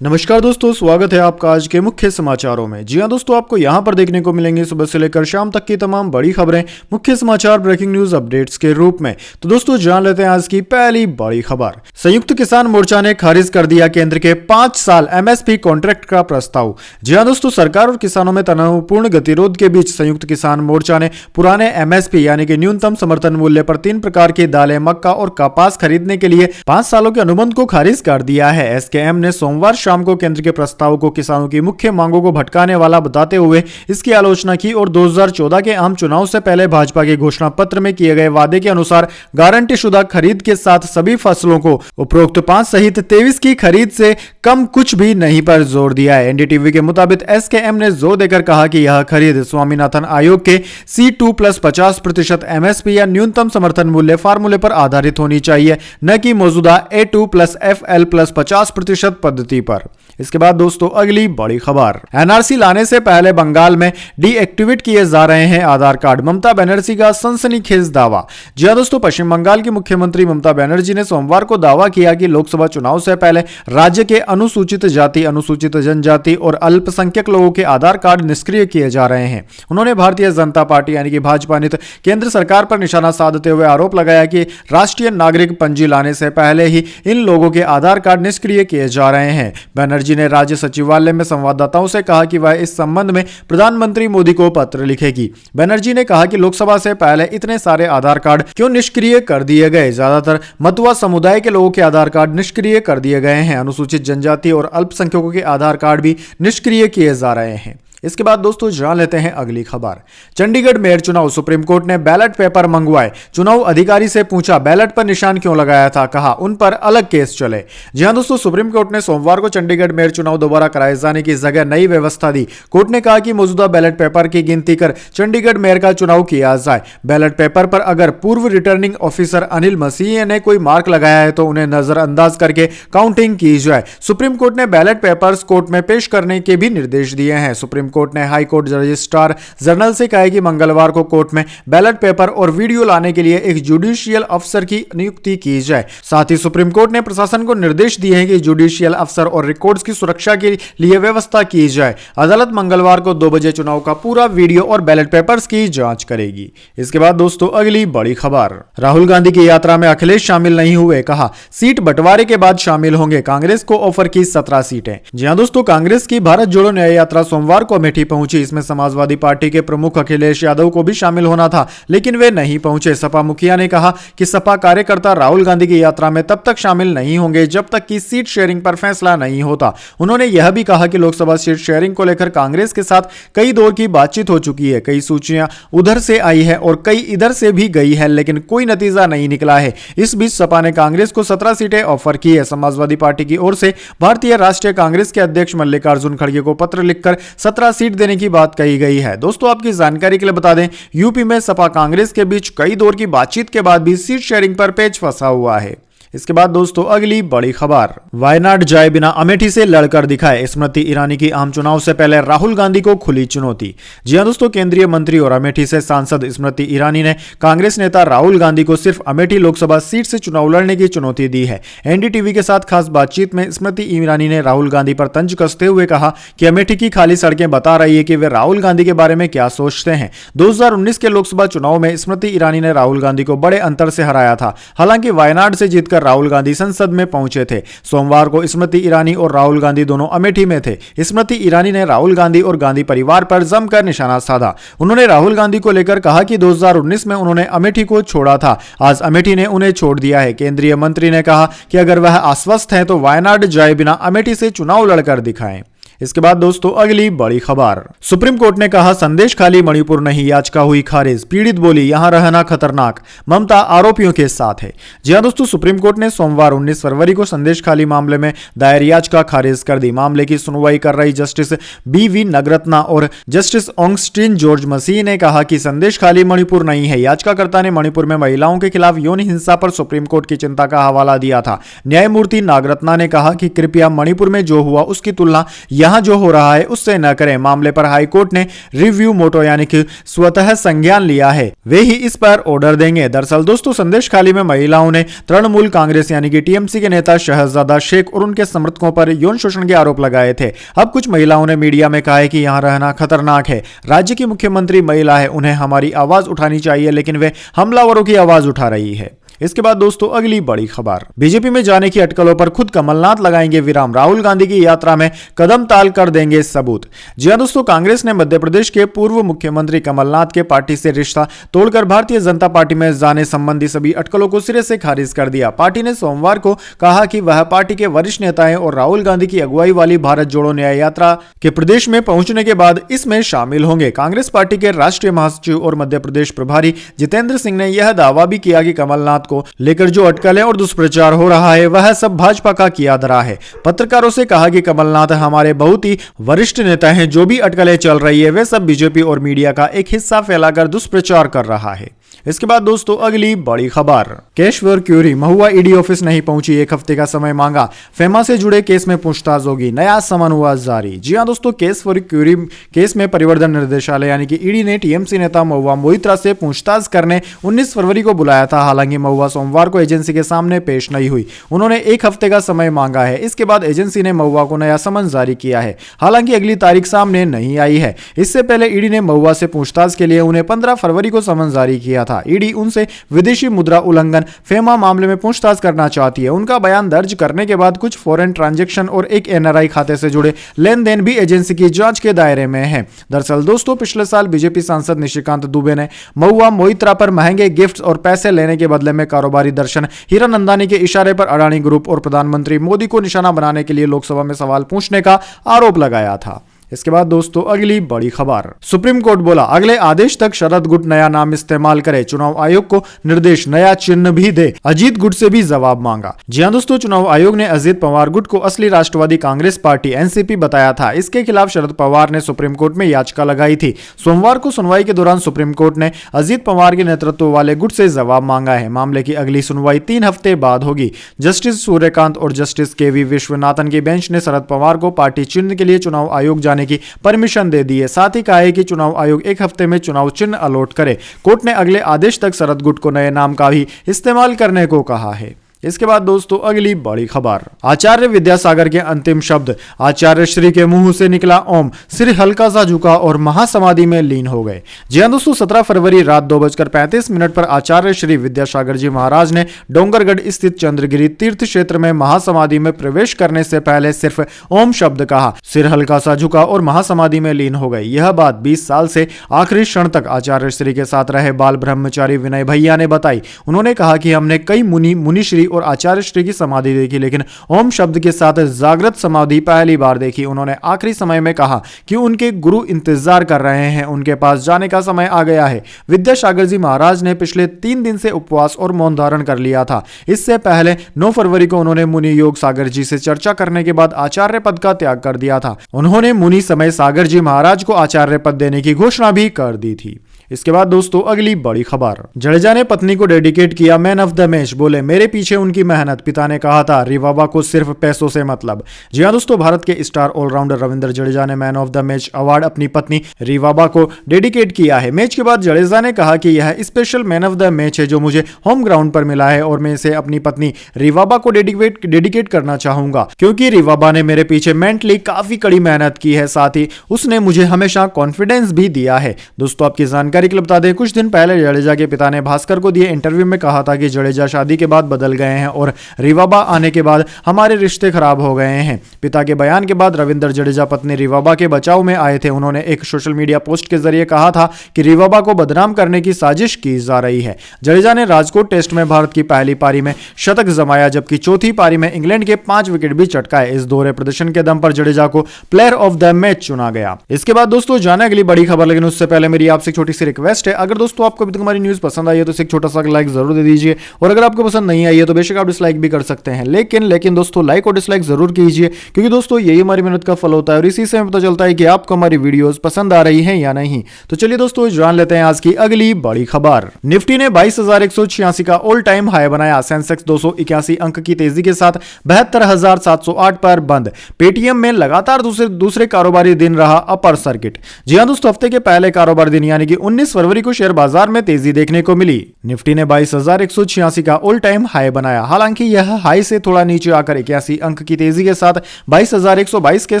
नमस्कार दोस्तों, स्वागत है आपका आज के मुख्य समाचारों में। जी हां दोस्तों, आपको यहां पर देखने को मिलेंगे सुबह से लेकर शाम तक की तमाम बड़ी खबरें मुख्य समाचार ब्रेकिंग न्यूज अपडेट्स के रूप में। तो दोस्तों जान लेते हैं आज की पहली बड़ी खबर। संयुक्त किसान मोर्चा ने खारिज कर दिया केंद्र के 5 साल एमएसपी कॉन्ट्रैक्ट का प्रस्ताव। जी हां दोस्तों, सरकार और किसानों में तनावपूर्ण गतिरोध के बीच संयुक्त किसान मोर्चा ने पुराने एमएसपी यानी कि न्यूनतम समर्थन मूल्य पर 3 प्रकार की दालें, मक्का और कपास खरीदने के लिए 5 सालों के अनुबंध को खारिज कर दिया है। एसकेएम ने सोमवार शाम को केंद्र के प्रस्ताव को किसानों की मुख्य मांगों को भटकाने वाला बताते हुए इसकी आलोचना की और 2014 के आम चुनाव से पहले भाजपा के घोषणा पत्र में किए गए वादे के अनुसार गारंटी शुदा खरीद के साथ सभी फसलों को उपरोक्त 5 सहित 23 की खरीद से कम कुछ भी नहीं पर जोर दिया है। एनडीटीवी के मुताबिक एसकेएम ने जोर देकर कहा कि यह खरीद स्वामीनाथन आयोग के C2 प्लस 50% एमएसपी या न्यूनतम समर्थन मूल्य फार्मूले पर आधारित होनी चाहिए, न कि मौजूदा A2 प्लस FL प्लस 50% पद्धति पर। इसके बाद दोस्तों अगली बड़ी खबर, एनआरसी लाने से पहले बंगाल में डीएक्टिवेट किए जा रहे हैं आधार कार्ड, ममता बनर्जी का सनसनीखेज दावा। जी हां दोस्तों, पश्चिम बंगाल की मुख्यमंत्री ममता बनर्जी ने सोमवार को दावा किया कि लोकसभा चुनाव से पहले राज्य के अनुसूचित जाति, अनुसूचित जनजाति और अल्पसंख्यक लोगों के आधार कार्ड निष्क्रिय किए जा रहे हैं। उन्होंने भारतीय जनता पार्टी यानी कि भाजपा नित केंद्र सरकार पर निशाना साधते हुए आरोप लगाया कि राष्ट्रीय नागरिक पंजी लाने से पहले ही इन लोगों के आधार कार्ड निष्क्रिय किए जा रहे हैं। बनर्जी ने राज्य सचिवालय में संवाददाताओं से कहा कि वह इस संबंध में प्रधानमंत्री मोदी को पत्र लिखेगी। बनर्जी ने कहा कि लोकसभा से पहले इतने सारे आधार कार्ड क्यों निष्क्रिय कर दिए गए? ज्यादातर मतुआ समुदाय के लोगों के आधार कार्ड निष्क्रिय कर दिए गए हैं। अनुसूचित जनजाति और अल्पसंख्यकों के आधार कार्ड भी निष्क्रिय किए जा रहे हैं। इसके बाद दोस्तों जान लेते हैं अगली खबर। चंडीगढ़ मेयर चुनाव, सुप्रीम कोर्ट ने बैलेट पेपर मंगवाए, चुनाव अधिकारी से पूछा बैलेट पर निशान क्यों लगाया था, कहा उन पर अलग केस चले। जी हां दोस्तों, सुप्रीम कोर्ट ने सोमवार को चंडीगढ़ मेयर चुनाव दोबारा कराए जाने की जगह नई व्यवस्था दी। कोर्ट ने कहा कि मौजूदा बैलेट पेपर की गिनती कर चंडीगढ़ मेयर का चुनाव किया जाए। बैलेट पेपर पर अगर पूर्व रिटर्निंग ऑफिसर अनिल मसीह ने कोई मार्क लगाया है तो उन्हें नजरअंदाज करके काउंटिंग की जाए। सुप्रीम कोर्ट ने बैलेट पेपर्स कोर्ट में पेश करने के भी निर्देश दिए हैं। सुप्रीम कोर्ट ने हाई कोर्ट रजिस्ट्रार जनरल से कहा कि मंगलवार को कोर्ट में बैलेट पेपर और वीडियो लाने के लिए एक जुडिशियल अफसर की नियुक्ति की जाए। साथ ही सुप्रीम कोर्ट ने प्रशासन को निर्देश दिए हैं कि जुडिशियल अफसर और रिकॉर्ड्स की सुरक्षा के लिए व्यवस्था की जाए। अदालत मंगलवार को 2 बजे चुनाव का पूरा वीडियो और बैलेट पेपर्स की जांच करेगी। इसके बाद दोस्तों अगली बड़ी खबर, राहुल गांधी की यात्रा में अखिलेश शामिल नहीं हुए, कहा सीट बंटवारे के बाद शामिल होंगे, कांग्रेस को ऑफर की 17 सीटें। जी हां दोस्तों, कांग्रेस की भारत जोड़ो न्याय यात्रा सोमवार को अमेठी पहुंची। इसमें समाजवादी पार्टी के प्रमुख अखिलेश यादव को भी शामिल होना था, लेकिन वे नहीं पहुंचे। सपा मुखिया ने कहा कि सपा कार्यकर्ता राहुल गांधी की यात्रा में तब तक शामिल नहीं होंगे जब तक कि सीट शेयरिंग पर फैसला नहीं होता। उन्होंने यह भी कहा कि लोकसभा सीट शेयरिंग को लेकर कांग्रेस के साथ कई दौर की बातचीत हो चुकी है, कई सूचियां उधर से आई है और कई इधर से भी गई है, लेकिन कोई नतीजा नहीं निकला है। इस बीच सपा ने कांग्रेस को 17 सीटें ऑफर की है। समाजवादी पार्टी की ओर से भारतीय राष्ट्रीय कांग्रेस के अध्यक्ष मल्लिकार्जुन खड़गे को पत्र लिखकर 17 सीट देने की बात कही गई है। दोस्तों आपकी जानकारी के लिए बता दें, यूपी में सपा कांग्रेस के बीच कई दौर की बातचीत के बाद भी सीट शेयरिंग पर पेच फंसा हुआ है। इसके बाद दोस्तों अगली बड़ी खबर, वायनाड जाए बिना अमेठी से लड़कर दिखाए, स्मृति ईरानी की आम चुनाव से पहले राहुल गांधी को खुली चुनौती। जी हां दोस्तों, केंद्रीय मंत्री और अमेठी से सांसद स्मृति ईरानी ने कांग्रेस नेता राहुल गांधी को सिर्फ अमेठी लोकसभा सीट से चुनाव लड़ने की चुनौती दी है। एनडीटीवी के साथ खास बातचीत में स्मृति ईरानी ने राहुल गांधी पर तंज कसते हुए कहा कि अमेठी की खाली सड़कें बता रही है कि वे राहुल गांधी के बारे में क्या सोचते हैं। 2019 के लोकसभा चुनाव में स्मृति ईरानी ने राहुल गांधी को बड़े अंतर से हराया था। हालांकि वायनाड से जीतकर राहुल गांधी संसद में पहुंचे थे। सोमवार को स्मृति ईरानी और राहुल गांधी दोनों अमेठी में थे। स्मृति ईरानी ने राहुल गांधी और गांधी परिवार पर जमकर निशाना साधा। उन्होंने राहुल गांधी को लेकर कहा कि 2019 में उन्होंने अमेठी को छोड़ा था, आज अमेठी ने उन्हें छोड़ दिया है। केंद्रीय मंत्री ने कहा कि अगर वह आश्वस्त हैं तो वायनाड जाए बिना अमेठी से चुनाव लड़कर दिखाएं। इसके बाद दोस्तों अगली बड़ी खबर, सुप्रीम कोर्ट ने कहा संदेश खाली मणिपुर नहीं, याचिका हुई खारिज। पीड़ित बोली यहां रहना खतरनाक, ममता आरोपियों के साथ है। जी हां दोस्तों, सुप्रीम कोर्ट ने सोमवार 19 फरवरी को संदेश खाली मामले में दायर याचिका खारिज कर दी। मामले की सुनवाई कर रही जस्टिस BV नगरत्ना और जस्टिस ऑगस्टिन जॉर्ज मसीह ने कहा कि संदेश खाली मणिपुर नहीं है। याचिकाकर्ता ने मणिपुर में महिलाओं के खिलाफ यौन हिंसा पर सुप्रीम कोर्ट की चिंता का हवाला दिया था। न्यायमूर्ति नागरत्ना ने कहा कि कृपया मणिपुर में जो हुआ उसकी तुलना यहाँ जो हो रहा है उससे न करें। मामले पर हाईकोर्ट ने रिव्यू मोटो यानी कि स्वतः संज्ञान लिया है, वे ही इस पर ऑर्डर देंगे। दरअसल दोस्तों संदेश खाली में महिलाओं ने तृणमूल कांग्रेस यानी कि टीएमसी के नेता शहजादा शेख और उनके समर्थकों पर यौन शोषण के आरोप लगाए थे। अब कुछ महिलाओं ने मीडिया में कहा है कि यहां रहना खतरनाक है, राज्य की मुख्यमंत्री महिला है, उन्हें हमारी आवाज उठानी चाहिए, लेकिन वे हमलावरों की आवाज उठा रही है। इसके बाद दोस्तों अगली बड़ी खबर, बीजेपी में जाने की अटकलों पर खुद कमलनाथ लगाएंगे विराम, राहुल गांधी की यात्रा में कदम ताल कर देंगे सबूत। जी हां दोस्तों, कांग्रेस ने मध्य प्रदेश के पूर्व मुख्यमंत्री कमलनाथ के पार्टी से रिश्ता तोड़कर भारतीय जनता पार्टी में जाने संबंधी सभी अटकलों को सिरे से खारिज कर दिया। पार्टी ने सोमवार को कहा कि वह पार्टी के वरिष्ठ नेता हैं और राहुल गांधी की अगुवाई वाली भारत जोड़ो न्याय यात्रा के प्रदेश में पहुंचने के बाद इसमें शामिल होंगे। कांग्रेस पार्टी के राष्ट्रीय महासचिव और मध्य प्रदेश प्रभारी जितेंद्र सिंह ने यह दावा भी किया कि कमलनाथ को लेकर जो अटकलें और दुष्प्रचार हो रहा है वह सब भाजपा का किया धरा है। पत्रकारों से कहा कि कमलनाथ हमारे बहुत ही वरिष्ठ नेता हैं, जो भी अटकलें चल रही है वे सब बीजेपी और मीडिया का एक हिस्सा फैलाकर दुष्प्रचार कर रहा है। इसके बाद दोस्तों अगली बड़ी खबर, कैश व क्यूरी, महुआ ईडी ऑफिस नहीं पहुंची, एक हफ्ते का समय मांगा, फेमा से जुड़े केस में पूछताछ होगी, नया समन हुआ जारी। जी हां दोस्तों, कैश व क्यूरी केस में परिवर्तन निर्देशालय यानी कि ईडी ने टीएमसी नेता महुआ मोइत्रा से पूछताछ करने 19 फरवरी को बुलाया था। हालांकि महुआ सोमवार को एजेंसी के सामने पेश नहीं हुई, उन्होंने एक हफ्ते का समय मांगा है। इसके बाद एजेंसी ने महुआ को नया समन जारी किया है, हालांकि अगली तारीख सामने नहीं आई है। इससे पहले ईडी ने महुआ से पूछताछ के लिए उन्हें 15 फरवरी को समन जारी किया था। ईडी उनसे विदेशी मुद्रा उल्लंघन फेमा मामले में पूछताछ करना चाहती है। उनका बयान दर्ज करने के बाद कुछ फॉरेन ट्रांजैक्शन और एक एनआरआई खाते से जुड़े लेन देन भी एजेंसी की जांच के दायरे में है। दरअसल दोस्तों पिछले साल बीजेपी सांसद निशिकांत दुबे ने महुआ मोइत्रा पर महंगे गिफ्ट्स और पैसे लेने के बदले में कारोबारी दर्शन हीरानंदानी के इशारे पर अडानी ग्रुप और प्रधानमंत्री मोदी को निशाना बनाने के लिए लोकसभा में सवाल पूछने का आरोप लगाया था। इसके बाद दोस्तों अगली बड़ी खबर, सुप्रीम कोर्ट बोला अगले आदेश तक शरद गुट नया नाम इस्तेमाल करे, चुनाव आयोग को निर्देश नया चिन्ह भी दे, अजीत गुट से भी जवाब मांगा। जी हां दोस्तों, चुनाव आयोग ने अजीत पवार गुट को असली राष्ट्रवादी कांग्रेस पार्टी एनसीपी बताया था। इसके खिलाफ शरद पवार ने सुप्रीम कोर्ट में याचिका लगाई थी। सोमवार को सुनवाई के दौरान सुप्रीम कोर्ट ने अजीत पवार के नेतृत्व वाले गुट से जवाब मांगा है। मामले की अगली सुनवाई 3 हफ्ते बाद होगी। जस्टिस सूर्यकांत और जस्टिस केवी विश्वनाथन की बेंच ने शरद पवार को पार्टी चिन्ह के लिए चुनाव आयोग जाने की परमिशन दे दी है। साथ ही कहा है कि चुनाव आयोग एक हफ्ते में चुनाव चिन्ह अलॉट करे। कोर्ट ने अगले आदेश तक शरद गुट को नए नाम का भी इस्तेमाल करने को कहा है। इसके बाद दोस्तों अगली बड़ी खबर, आचार्य विद्यासागर के अंतिम शब्द, आचार्य श्री के मुंह से निकला ओम, सिर हल्का सा झुका और महासमाधि में लीन हो गए। जी हां दोस्तों, 17 फरवरी रात 2:35 पर आचार्य श्री विद्यासागर जी महाराज ने डोंगरगढ़ स्थित चंद्रगिरी तीर्थ क्षेत्र में महासमाधि में प्रवेश करने से पहले सिर्फ ओम शब्द कहा, सिर हल्का सा झुका और महासमाधि में लीन हो गए। यह बात 20 साल से आखिरी क्षण तक आचार्य श्री के साथ रहे बाल ब्रह्मचारी विनय भैया ने बताई। उन्होंने कहा कि हमने कई मुनिश्री और आचार्य श्री की समाधि देखी, लेकिन ओम शब्द के साथ जागृत समाधि पहली बार देखी। उन्होंने आखिरी समय में कहा कि उनके गुरु इंतजार कर रहे हैं, उनके पास जाने का समय आ गया है। विद्यासागर जी महाराज ने पिछले 3 दिन से उपवास और मौन धारण कर लिया था। इससे पहले 9 फरवरी को उन्होंने मुनि योग सागर जी से चर्चा करने के बाद आचार्य पद का त्याग कर दिया था। उन्होंने मुनि समय सागर जी महाराज को आचार्य पद देने की घोषणा भी कर दी थी। इसके बाद दोस्तों अगली बड़ी खबर, जडेजा ने पत्नी को डेडिकेट किया मैन ऑफ द मैच, बोले मेरे पीछे उनकी मेहनत, पिता ने कहा था रिवाबा को सिर्फ पैसों से मतलब। जी हां दोस्तों, भारत के स्टार ऑलराउंडर रविंद्र जडेजा ने man of the match award अपनी पत्नी रिवाबा को डेडिकेट किया है। मैच के बाद जडेजा ने कहा कि यह special man of the match है जो मुझे होम ग्राउंड पर मिला है और मैं इसे अपनी पत्नी रिवाबा को डेडिकेट करना चाहूंगा, क्योंकि रिवाबा ने मेरे पीछे मेंटली काफी कड़ी मेहनत की है, साथ ही उसने मुझे हमेशा कॉन्फिडेंस भी दिया है। दोस्तों आपकी जानकारी के लिए बता दें, कुछ दिन पहले जडेजा के पिता ने भास्कर को दिए इंटरव्यू में कहा था कि जडेजा शादी के बाद बदल गए हैं और रिवाबा आने के बाद हमारे रिश्ते खराब हो गए हैं। पिता के बयान के बाद रविंद्र जडेजा पत्नी रिवाबा के बचाव में आए थे। उन्होंने एक सोशल मीडिया पोस्ट के जरिए कहा था कि रिवाबा को बदनाम करने की साजिश की जा रही है। जडेजा ने राजकोट टेस्ट में भारत की पहली पारी में शतक जमाया, जबकि चौथी पारी में इंग्लैंड के 5 विकेट भी चटकाए। इस दोहरे प्रदर्शन के दम पर जडेजा को प्लेयर ऑफ द मैच चुना गया। इसके बाद दोस्तों जाने अगली बड़ी खबर, लेकिन उससे पहले मेरी आपसे छोटी सी सी रिक्वेस्ट है, अगर दोस्तों आपको अभी तक हमारी न्यूज़ पसंद आई है तो एक छोटा सा लाइक जरूर दे दीजिए, और अगर आपको पसंद नहीं आई है तो बेशक आप डिसलाइक भी कर सकते हैं, लेकिन दोस्तों लाइक और डिसलाइक जरूर कीजिए, क्योंकि दोस्तों यही हमारी मेहनत का फल होता है और इसी से हमें पता चलता है कि आपको हमारी वीडियोस पसंद आ रही हैं या नहीं। तो चलिए दोस्तों जान लेते हैं आज की अगली बड़ी खबर। निफ्टी ने 22,186 का ऑल टाइम हाई बनाया। सेंसेक्स 281 अंक की तेजी के साथ 72,708 पर बंद। पेटीएम में लगातार दूसरे कारोबारी दिन रहा अपर सर्किट। जी हां दोस्तों, हफ्ते के पहले कारोबारी दिन यानी कि 19 फरवरी को शेयर बाजार में तेजी देखने को मिली। निफ्टी ने 22,186 का ऑल टाइम हाई बनाया। हालांकि यह हाई से थोड़ा नीचे आकर 81 अंक की तेजी के साथ 22,122 के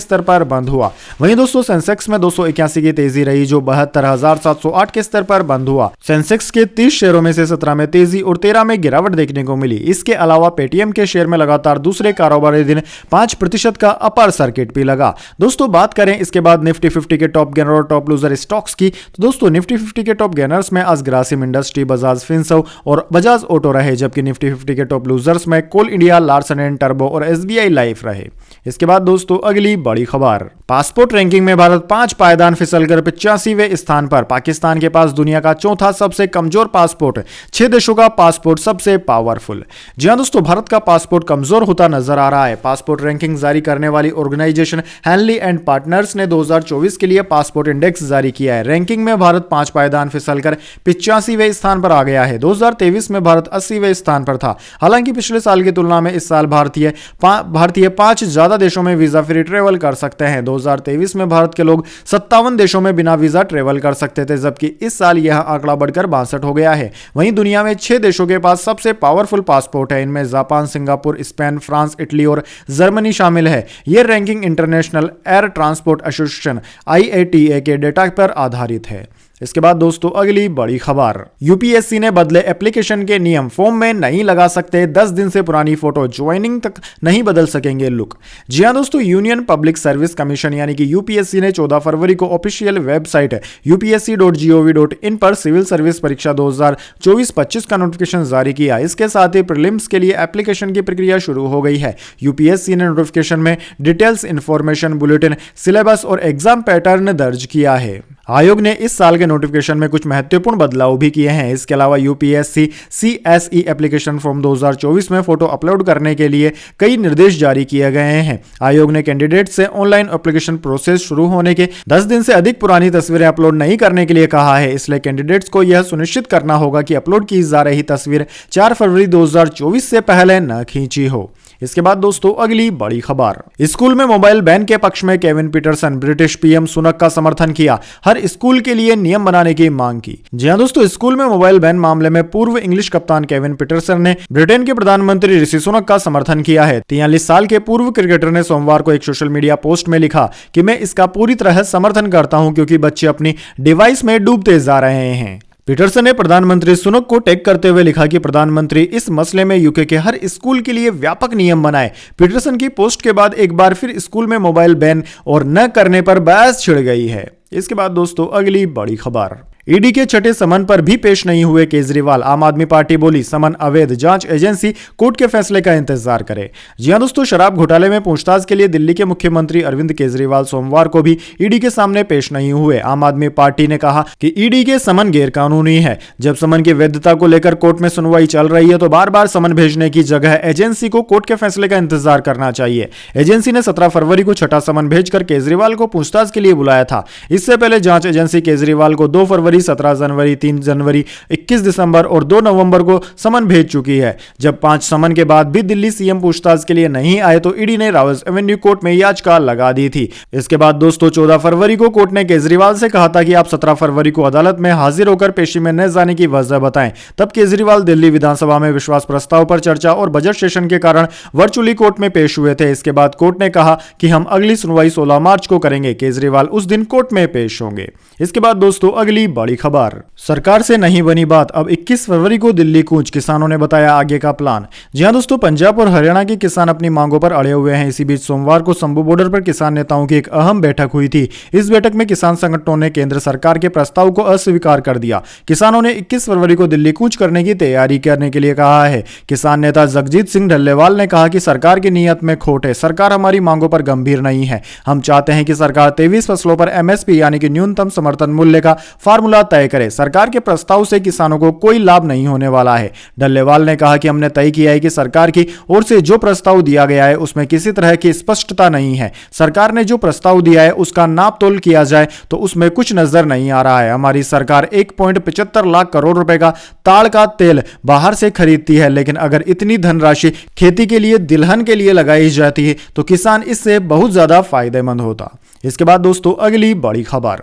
स्तर पर बंद हुआ। वहीं दोस्तों सेंसेक्स में 281 की तेजी रही, जो 72,708 के स्तर पर बंद हुआ। सेंसेक्स के 30 शेयरों में से 17 में तेजी और 13 में गिरावट देखने को मिली। इसके अलावा पेटीएम के शेयर में लगातार दूसरे कारोबारी दिन 5% का अपर सर्किट भी लगा। दोस्तों बात करें इसके बाद निफ्टी 50 के टॉप गेनर और टॉप लूजर स्टॉक्स की, तो दोस्तों निफ्टी 50 के टॉप गेनर्स में आज ग्रासिम इंडस्ट्री, बजाज फिनसर्व और बजाज ऑटो रहे, जबकि निफ्टी 50 के टॉप लूजर्स में कोल इंडिया, लार्सन एंड टर्बो और एसबीआई लाइफ रहे। इसके बाद दोस्तों अगली बड़ी खबर। पासपोर्ट रैंकिंग में भारत 5 पायदान फिसलकर 85वें स्थान पर। पाकिस्तान के पास दुनिया का चौथा सबसे कमजोर पासपोर्ट, 6 देशों का पासपोर्ट सबसे पावरफुल। जी हां दोस्तों, भारत का पासपोर्ट कमजोर होता नजर आ रहा है। पासपोर्ट रैंकिंग जारी करने वाली ऑर्गेनाइजेशन हैनली एंड पार्टनर्स ने 2024 के लिए पासपोर्ट इंडेक्स जारी किया है। रैंकिंग में भारत 5 पायदान फिसलकर 85वें स्थान पर आ गया है। 2023 में भारत 80वें स्थान पर था। हालांकि पिछले साल की तुलना में इस साल भारतीय 5 ज्यादा देशों में वीजा फ्री ट्रेवल कर सकते हैं। 2023 में भारत के लोग 57 देशों में बिना वीजा ट्रेवल कर सकते थे, जबकि इस साल यह आंकड़ा बढ़कर 62 हो गया है। वहीं दुनिया में 6 देशों के पास सबसे पावरफुल पासपोर्ट है। इनमें Japan, Singapore, Spain, France, Italy और जर्मनी शामिल है। यह ranking international air transport association IATA के डेटा पर आधारित है। इसके बाद दोस्तों अगली बड़ी खबर। यूपीएससी ने बदले एप्लीकेशन के नियम। फॉर्म में नहीं लगा सकते 10 दिन से पुरानी फोटो, ज्वाइनिंग तक नहीं बदल सकेंगे लुक। जी हां दोस्तों, यूनियन पब्लिक सर्विस कमीशन यानी कि यूपीएससी ने 14 फरवरी को ऑफिशियल वेबसाइट upsc.gov.in पर सिविल सर्विस परीक्षा 2024-25 का नोटिफिकेशन जारी किया। इसके साथ ही प्रीलिम्स के लिए एप्लीकेशन की प्रक्रिया शुरू हो गई है। यूपीएससी ने नोटिफिकेशन में डिटेल्स, इंफॉर्मेशन, बुलेटिन, सिलेबस और एग्जाम पैटर्न दर्ज किया है। आयोग ने इस साल के नोटिफिकेशन में कुछ महत्वपूर्ण बदलाव भी किए हैं। इसके अलावा यूपीएससी CSE एप्लीकेशन फॉर्म 2024 में फोटो अपलोड करने के लिए कई निर्देश जारी किए गए हैं। आयोग ने कैंडिडेट से ऑनलाइन एप्लीकेशन प्रोसेस शुरू होने के 10 दिन से अधिक पुरानी तस्वीरें अपलोड नहीं करने के लिए कहा है। इसलिए कैंडिडेट्स को यह सुनिश्चित करना होगा कि अपलोड की जा रही तस्वीर 4 फरवरी 2024 से पहले न खींची हो। इसके बाद दोस्तों अगली बड़ी खबर। स्कूल में मोबाइल बैन के पक्ष में Kevin Pietersen. British PM Sunak का समर्थन किया। हर स्कूल के लिए नियम बनाने की मांग की। जी हां दोस्तों, स्कूल में मोबाइल बैन मामले में पूर्व इंग्लिश कप्तान केविन पीटरसन ने ब्रिटेन के प्रधानमंत्री ऋषि सुनक का समर्थन किया है। 43 साल के पूर्व क्रिकेटर ने सोमवार को एक सोशल मीडिया पोस्ट में लिखा कि मैं इसका पूरी तरह समर्थन करता हूं, क्योंकि बच्चे अपनी डिवाइस में डूबते जा रहे हैं। पीटरसन ने प्रधानमंत्री सुनक को टैग करते हुए लिखा कि प्रधानमंत्री इस मसले में यूके के हर स्कूल के लिए व्यापक नियम बनाए। पीटरसन की पोस्ट के बाद एक बार फिर स्कूल में मोबाइल बैन और न करने पर बहस छिड़ गई है। इसके बाद दोस्तों अगली बड़ी खबर। ईडी के छठे समन पर भी पेश नहीं हुए केजरीवाल। आम आदमी पार्टी बोली समन अवैध, जांच एजेंसी कोर्ट के फैसले का इंतजार करे। जी हां दोस्तों, शराब घोटाले में पूछताछ के लिए दिल्ली के मुख्यमंत्री अरविंद केजरीवाल सोमवार को भी ईडी के सामने पेश नहीं हुए। आम आदमी पार्टी ने कहा कि ईडी के समन गैरकानूनी है। जब समन की वैधता को लेकर कोर्ट में सुनवाई चल रही है तो बार बार समन भेजने की जगह एजेंसी को कोर्ट के फैसले का इंतजार करना चाहिए। एजेंसी ने 17 फरवरी को छठा समन भेजकर केजरीवाल को पूछताछ के लिए बुलाया था। इससे पहले जांच एजेंसी केजरीवाल को 2 फरवरी, 17 जनवरी, 3 जनवरी, 21 दिसंबर और 2 नवंबर को समन भेज चुकी है। जब 5 समन के बाद भी दिल्ली सीएम पूछताछ के लिए नहीं आए तो ईडी ने रावल्स एवेन्यू कोर्ट में याचिका लगा दी थी। इसके बाद दोस्तों 14 फरवरी को कोर्ट ने केजरीवाल से कहा था कि आप 17 फरवरी को अदालत में हाजिर होकर पेशी में न जाने की वजह बताएं। तब केजरीवाल दिल्ली विधानसभा में विश्वास प्रस्ताव पर चर्चा और बजट सेशन के कारण वर्चुअली कोर्ट में पेश हुए थे। इसके बाद कोर्ट ने कहा कि हम अगली सुनवाई 16 मार्च को करेंगे। केजरीवाल उस दिन कोर्ट में पेश होंगे। इसके बाद दोस्तों अगली बड़ी खबर। सरकार से नहीं बनी बात, अब 21 फरवरी को दिल्ली कूच, किसानों ने बताया आगे का प्लान। जी हां दोस्तों, पंजाब और हरियाणा के किसान अपनी मांगों पर अड़े हुए हैं। इसी बीच सोमवार को शंभू बॉर्डर पर किसान नेताओं की एक अहम बैठक हुई थी। इस बैठक में किसान संगठनों ने केंद्र सरकार के प्रस्ताव को अस्वीकार कर दिया। किसानों ने 21 फरवरी को दिल्ली कूच करने की तैयारी करने के लिए कहा है। किसान नेता जगजीत सिंह ढल्लेवाल ने कहा कि सरकार की नीयत में खोट है। सरकार हमारी मांगों पर गंभीर नहीं है। हम चाहते हैं कि सरकार 23 फसलों पर MSP यानी कि न्यूनतम समर्थन मूल्य का फार्मूला फार्मूला तय करे। सरकार के प्रस्ताव से किसानों को कोई लाभ नहीं होने वाला है। डल्लेवाल ने कहा कि हमने तय किया है कि सरकार की ओर से जो प्रस्ताव दिया गया है उसमें किसी तरह की स्पष्टता नहीं है। सरकार ने जो प्रस्ताव दिया है उसका नाप तोल किया जाए तो उसमें कुछ नजर नहीं आ रहा है। हमारी सरकार 1.75 लाख करोड़ रुपए का ताड़ का तेल बाहर से खरीदती है, लेकिन अगर इतनी धनराशि खेती के लिए, तिलहन के लिए लगाई जाती है तो किसान इससे बहुत ज्यादा फायदेमंद होता। इसके बाद दोस्तों अगली बड़ी खबर,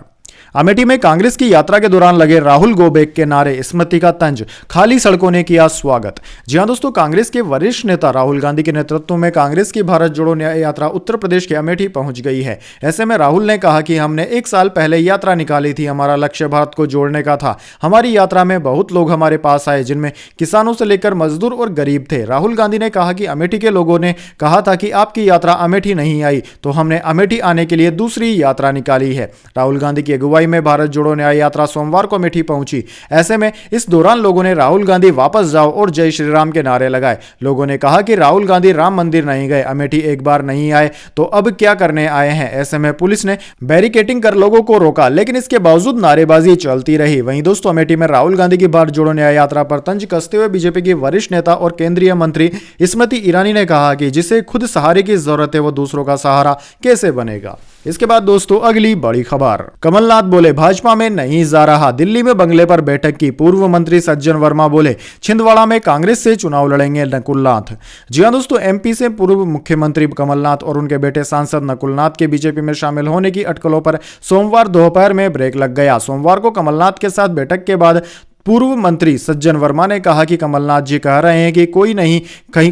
अमेठी में कांग्रेस की यात्रा के दौरान लगे राहुल गो बैक के नारे, स्मृति का तंज, खाली सड़कों ने किया स्वागत। जी हां दोस्तों, कांग्रेस के वरिष्ठ नेता राहुल गांधी के नेतृत्व में कांग्रेस की भारत जोड़ो न्याय यात्रा उत्तर प्रदेश के अमेठी पहुंच गई है। ऐसे में राहुल ने कहा कि हमने 1 साल पहले यात्रा निकाली थी, हमारा लक्ष्य भारत को जोड़ने का था। हमारी यात्रा में बहुत लोग हमारे पास आए जिनमें किसानों से लेकर मजदूर और गरीब थे। राहुल गांधी ने कहा कि अमेठी के लोगों ने कहा था कि आपकी यात्रा अमेठी नहीं आई, तो हमने अमेठी आने के लिए दूसरी यात्रा निकाली है। राहुल गांधी की अगुवाई में भारत जोड़ो न्याय यात्रा सोमवार को अमेठी पहुंची। ऐसे में इस दौरान लोगों ने राहुल गांधी वापस जाओ और जय श्री राम के नारे लगाए। लोगों ने कहा कि राहुल गांधी राम मंदिर नहीं गए, अमेठी एक बार नहीं आए तो अब क्या करने आए हैं। ऐसे में पुलिस ने बैरिकेडिंग कर लोगों को रोका, लेकिन इसके बावजूद नारेबाजी चलती रही। वहीं दोस्तों अमेठी में राहुल गांधी की भारत जोड़ो न्याय यात्रा पर तंज कसते हुए बीजेपी की वरिष्ठ नेता और केंद्रीय मंत्री स्मृति ईरानी ने कहा कि जिसे खुद सहारे की जरूरत है वो दूसरों का सहारा कैसे बनेगा। इसके बाद दोस्तों अगली बड़ी खबर, कमलनाथ बोले भाजपा में नहीं जा रहा। दिल्ली में बंगले पर बैठक की, पूर्व मंत्री सज्जन वर्मा बोले छिंदवाड़ा में कांग्रेस से चुनाव लड़ेंगे नकुलनाथ। जी हां दोस्तों, एमपी से पूर्व मुख्यमंत्री कमलनाथ और उनके बेटे सांसद नकुलनाथ के बीजेपी में शामिल होने की अटकलों पर सोमवार दोपहर में ब्रेक लग गया। सोमवार को कमलनाथ के साथ बैठक के बाद पूर्व मंत्री सज्जन वर्मा ने कहा कि कमलनाथ जी कह रहे हैं कि कोई नहीं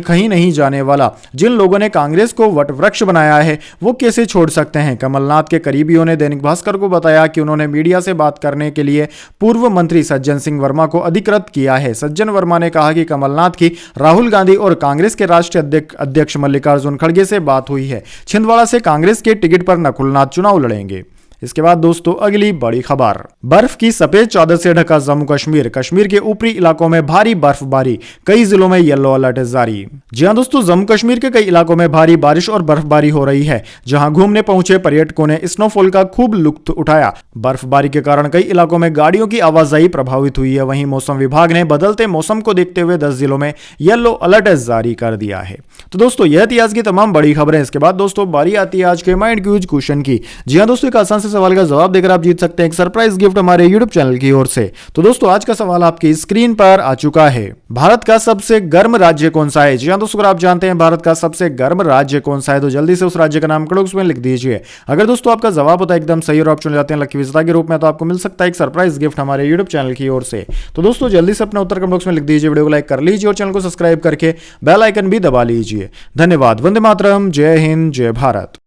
कहीं नहीं जाने वाला। जिन लोगों ने कांग्रेस को वटवृक्ष बनाया है वो कैसे छोड़ सकते हैं। कमलनाथ के करीबियों ने दैनिक भास्कर को बताया कि उन्होंने मीडिया से बात करने के लिए पूर्व मंत्री सज्जन सिंह वर्मा को अधिकृत किया है। सज्जन वर्मा ने कहा कि कमलनाथ की राहुल गांधी और कांग्रेस के राष्ट्रीय अध्यक्ष मल्लिकार्जुन खड़गे से बात हुई है। छिंदवाड़ा से कांग्रेस के टिकट पर नकुलनाथ चुनाव लड़ेंगे। इसके बाद दोस्तों अगली बड़ी खबर, बर्फ की सफेद चादर से ढका जम्मू कश्मीर। कश्मीर के ऊपरी इलाकों में भारी बर्फबारी, कई जिलों में येलो अलर्ट जारी। जी हां दोस्तों, जम्मू कश्मीर के कई इलाकों में भारी बारिश और बर्फबारी हो रही है, जहां घूमने पहुंचे पर्यटकों ने स्नोफॉल का खूब लुत्फ उठाया। बर्फबारी के कारण कई इलाकों में गाड़ियों की आवाजाही प्रभावित हुई है। वहीं मौसम विभाग ने बदलते मौसम को देखते हुए 10 जिलों में येलो अलर्ट जारी कर दिया है। तो दोस्तों यह थी आज की तमाम बड़ी खबरें। इसके बाद दोस्तों बारी आती है आज के माइंड क्यूज क्वेश्चन की। जी हां दोस्तों, एक आसान से सवाल का जवाब देकर आप जीत सकते हैं एक सरप्राइज गिफ्ट हमारे YouTube चैनल की ओर से। तो दोस्तों आज का सवाल आपकी स्क्रीन पर आ चुका है। भारत का सबसे गर्म राज्य कौन सा है। जी हां दोस्तों, अगर आप जानते हैं भारत का सबसे गर्म राज्य कौन सा है तो जल्दी से उस राज्य का नाम कमेंट बॉक्स में लिख दीजिए। अगर दोस्तों आपका जवाब होता है एकदम सही और आप चुन जाते हैं लकी विजेता के रूप में, तो आपको मिल सकता है एक सरप्राइज गिफ्ट हमारे YouTube चैनल की ओर से। तो दोस्तों जल्दी से अपना उत्तर कमेंट बॉक्स में लिख दीजिए, वीडियो को लाइक कर लीजिए और चैनल को सब्सक्राइब करके बेल आइकन भी दबा लीजिए। धन्यवाद। वंदे मातरम। जय हिंद, जय भारत।